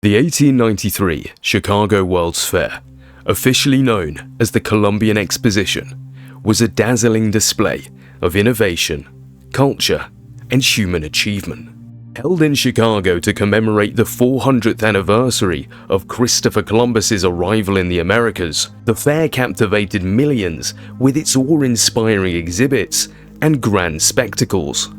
The 1893 Chicago World's Fair, officially known as the Columbian Exposition, was a dazzling display of innovation, culture, and human achievement. Held in Chicago to commemorate the 400th anniversary of Christopher Columbus's arrival in the Americas, the fair captivated millions with its awe-inspiring exhibits and grand spectacles.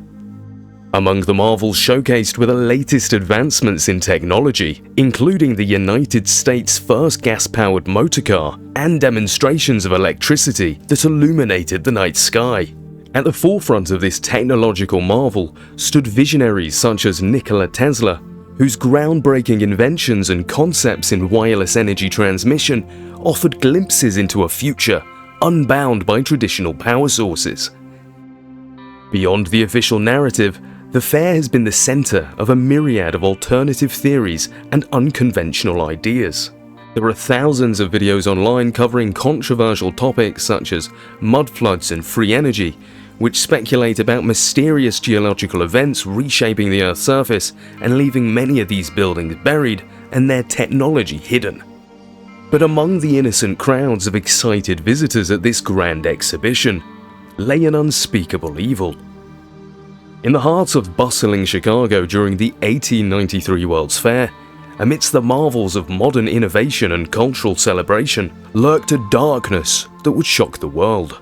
Among the marvels showcased were the latest advancements in technology, including the United States' first gas-powered motorcar and demonstrations of electricity that illuminated the night sky. At the forefront of this technological marvel stood visionaries such as Nikola Tesla, whose groundbreaking inventions and concepts in wireless energy transmission offered glimpses into a future unbound by traditional power sources. Beyond the official narrative, the fair has been the center of a myriad of alternative theories and unconventional ideas. There are thousands of videos online covering controversial topics such as mudfloods and free energy, which speculate about mysterious geological events reshaping the Earth's surface and leaving many of these buildings buried and their technology hidden. But among the innocent crowds of excited visitors at this grand exhibition lay an unspeakable evil. In the heart of bustling Chicago during the 1893 World's Fair, amidst the marvels of modern innovation and cultural celebration, lurked a darkness that would shock the world.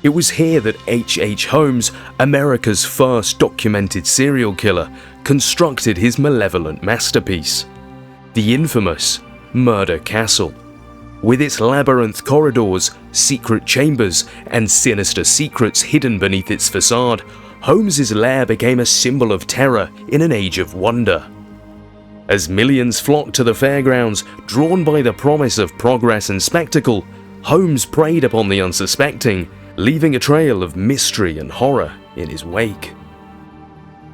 It was here that H H Holmes, America's first documented serial killer, constructed his malevolent masterpiece, the infamous Murder Castle. With its labyrinth corridors, secret chambers, and sinister secrets hidden beneath its facade, Holmes's lair became a symbol of terror in an age of wonder. As millions flocked to the fairgrounds, drawn by the promise of progress and spectacle, Holmes preyed upon the unsuspecting, leaving a trail of mystery and horror in his wake.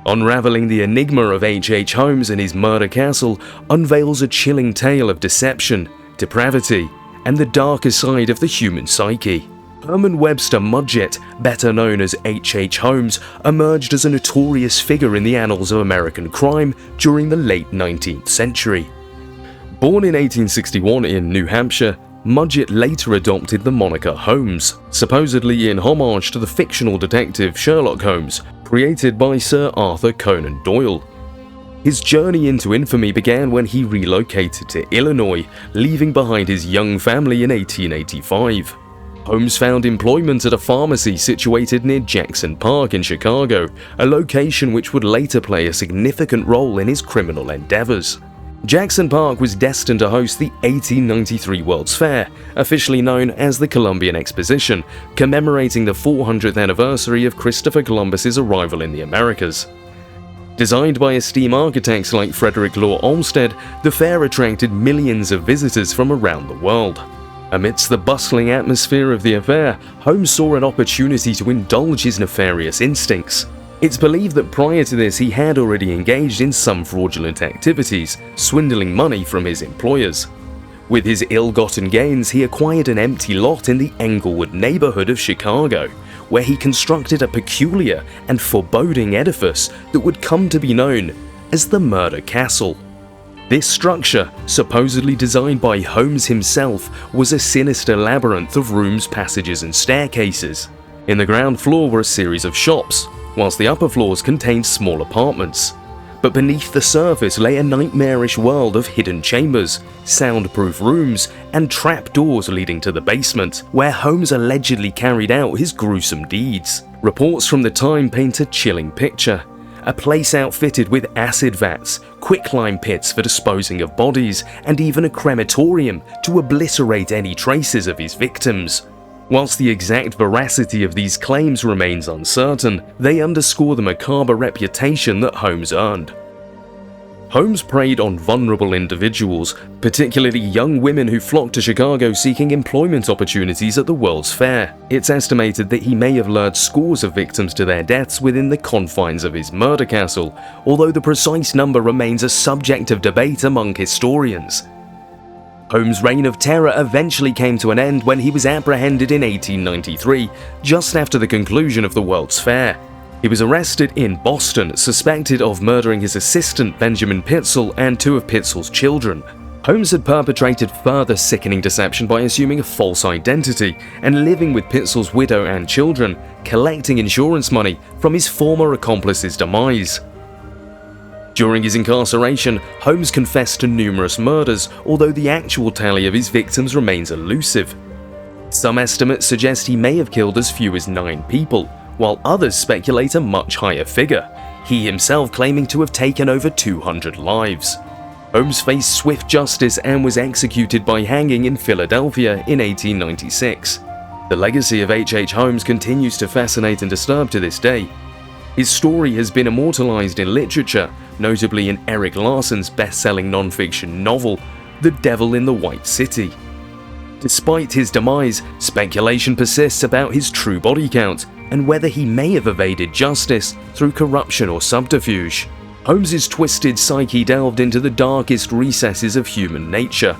Unraveling the enigma of H H Holmes and his Murder Castle unveils a chilling tale of deception, depravity, and the darker side of the human psyche. Herman Webster Mudgett, better known as H H Holmes, emerged as a notorious figure in the annals of American crime during the late 19th century. Born in 1861 in New Hampshire, Mudgett later adopted the moniker Holmes, supposedly in homage to the fictional detective Sherlock Holmes, created by Sir Arthur Conan Doyle. His journey into infamy began when he relocated to Illinois, leaving behind his young family in 1885. Holmes found employment at a pharmacy situated near Jackson Park in Chicago, a location which would later play a significant role in his criminal endeavors. Jackson Park was destined to host the 1893 World's Fair, officially known as the Columbian Exposition, commemorating the 400th anniversary of Christopher Columbus's arrival in the Americas. Designed by esteemed architects like Frederick Law Olmsted, the fair attracted millions of visitors from around the world. Amidst the bustling atmosphere of the affair, Holmes saw an opportunity to indulge his nefarious instincts. It's believed that prior to this he had already engaged in some fraudulent activities, swindling money from his employers. With his ill-gotten gains, he acquired an empty lot in the Englewood neighborhood of Chicago, where he constructed a peculiar and foreboding edifice that would come to be known as the Murder Castle. This structure, supposedly designed by Holmes himself, was a sinister labyrinth of rooms, passages, and staircases. In the ground floor were a series of shops, whilst the upper floors contained small apartments. But beneath the surface lay a nightmarish world of hidden chambers, soundproof rooms, and trapdoors leading to the basement, where Holmes allegedly carried out his gruesome deeds. Reports from the time paint a chilling picture. A place outfitted with acid vats, quicklime pits for disposing of bodies, and even a crematorium to obliterate any traces of his victims. Whilst the exact veracity of these claims remains uncertain, they underscore the macabre reputation that Holmes earned. Holmes preyed on vulnerable individuals, particularly young women who flocked to Chicago seeking employment opportunities at the World's Fair. It's estimated that he may have lured scores of victims to their deaths within the confines of his Murder Castle, although the precise number remains a subject of debate among historians. Holmes' reign of terror eventually came to an end when he was apprehended in 1893, just after the conclusion of the World's Fair. He was arrested in Boston, suspected of murdering his assistant Benjamin Pitzel and two of Pitzel's children. Holmes had perpetrated further sickening deception by assuming a false identity and living with Pitzel's widow and children, collecting insurance money from his former accomplice's demise. During his incarceration, Holmes confessed to numerous murders, although the actual tally of his victims remains elusive. Some estimates suggest he may have killed as few as 9 people, while others speculate a much higher figure, he himself claiming to have taken over 200 lives. Holmes faced swift justice and was executed by hanging in Philadelphia in 1896. The legacy of H. H. Holmes continues to fascinate and disturb to this day. His story has been immortalized in literature, notably in Erik Larson's best-selling non-fiction novel, The Devil in the White City. Despite his demise, speculation persists about his true body count and whether he may have evaded justice through corruption or subterfuge. Holmes's twisted psyche delved into the darkest recesses of human nature.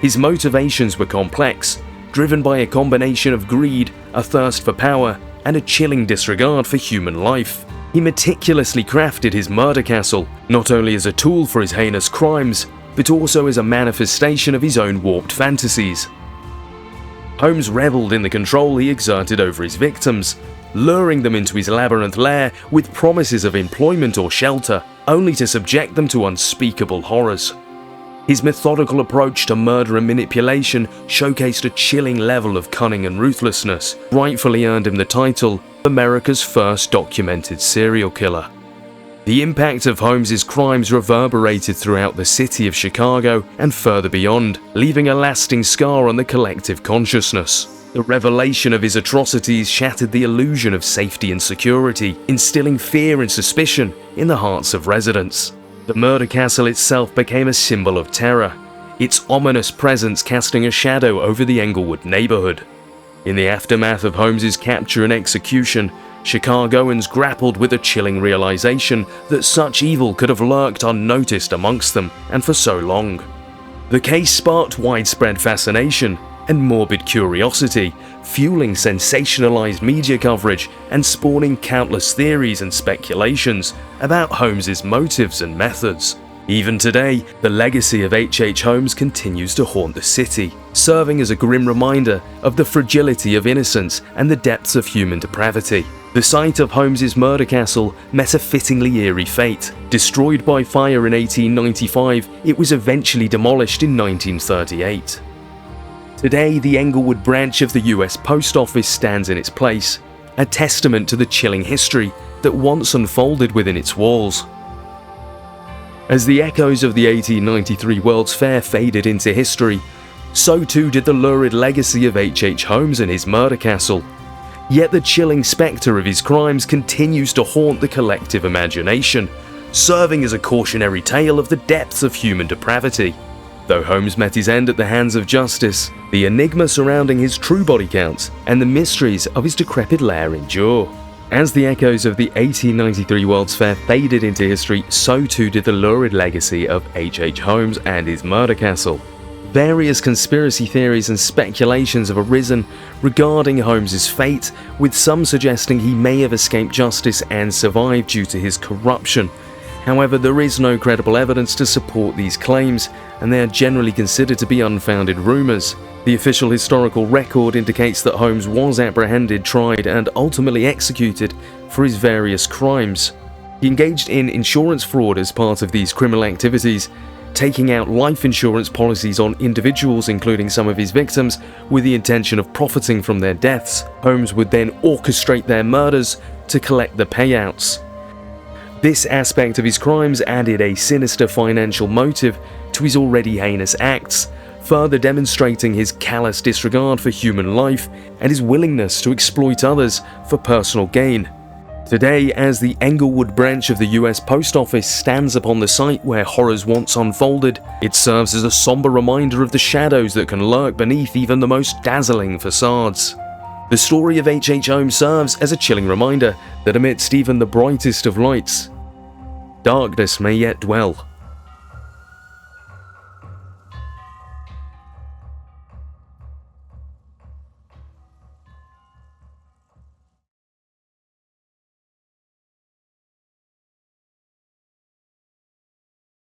His motivations were complex, driven by a combination of greed, a thirst for power, and a chilling disregard for human life. He meticulously crafted his murder castle, not only as a tool for his heinous crimes, but also as a manifestation of his own warped fantasies. Holmes reveled in the control he exerted over his victims, luring them into his labyrinth lair with promises of employment or shelter, only to subject them to unspeakable horrors. His methodical approach to murder and manipulation showcased a chilling level of cunning and ruthlessness, rightfully earned him the title America's first documented serial killer. The impact of Holmes's crimes reverberated throughout the city of Chicago and further beyond, leaving a lasting scar on the collective consciousness. The revelation of his atrocities shattered the illusion of safety and security, instilling fear and suspicion in the hearts of residents. The murder castle itself became a symbol of terror, its ominous presence casting a shadow over the Englewood neighborhood. In the aftermath of Holmes's capture and execution, Chicagoans grappled with a chilling realization that such evil could have lurked unnoticed amongst them, and for so long. The case sparked widespread fascination and morbid curiosity, fueling sensationalized media coverage and spawning countless theories and speculations about Holmes's motives and methods. Even today, the legacy of H. H. Holmes continues to haunt the city, serving as a grim reminder of the fragility of innocence and the depths of human depravity. The site of Holmes's murder castle met a fittingly eerie fate. Destroyed by fire in 1895, it was eventually demolished in 1938. Today, the Englewood branch of the US Post Office stands in its place, a testament to the chilling history that once unfolded within its walls. As the echoes of the 1893 World's Fair faded into history, so too did the lurid legacy of H. H. Holmes and his murder castle. Yet the chilling spectre of his crimes continues to haunt the collective imagination, serving as a cautionary tale of the depths of human depravity. Though Holmes met his end at the hands of justice, the enigma surrounding his true body count and the mysteries of his decrepit lair endure. As the echoes of the 1893 World's Fair faded into history, so too did the lurid legacy of H. H. Holmes and his murder castle. Various conspiracy theories and speculations have arisen regarding Holmes's fate, with some suggesting he may have escaped justice and survived due to his corruption. However, there is no credible evidence to support these claims, and they are generally considered to be unfounded rumors. The official historical record indicates that Holmes was apprehended, tried, and ultimately executed for his various crimes. He engaged in insurance fraud as part of these criminal activities, taking out life insurance policies on individuals, including some of his victims, with the intention of profiting from their deaths. Holmes would then orchestrate their murders to collect the payouts. This aspect of his crimes added a sinister financial motive to his already heinous acts, further demonstrating his callous disregard for human life and his willingness to exploit others for personal gain. Today, as the Englewood branch of the US Post Office stands upon the site where horrors once unfolded, it serves as a somber reminder of the shadows that can lurk beneath even the most dazzling facades. The story of H. H. Holmes serves as a chilling reminder that amidst even the brightest of lights, darkness may yet dwell.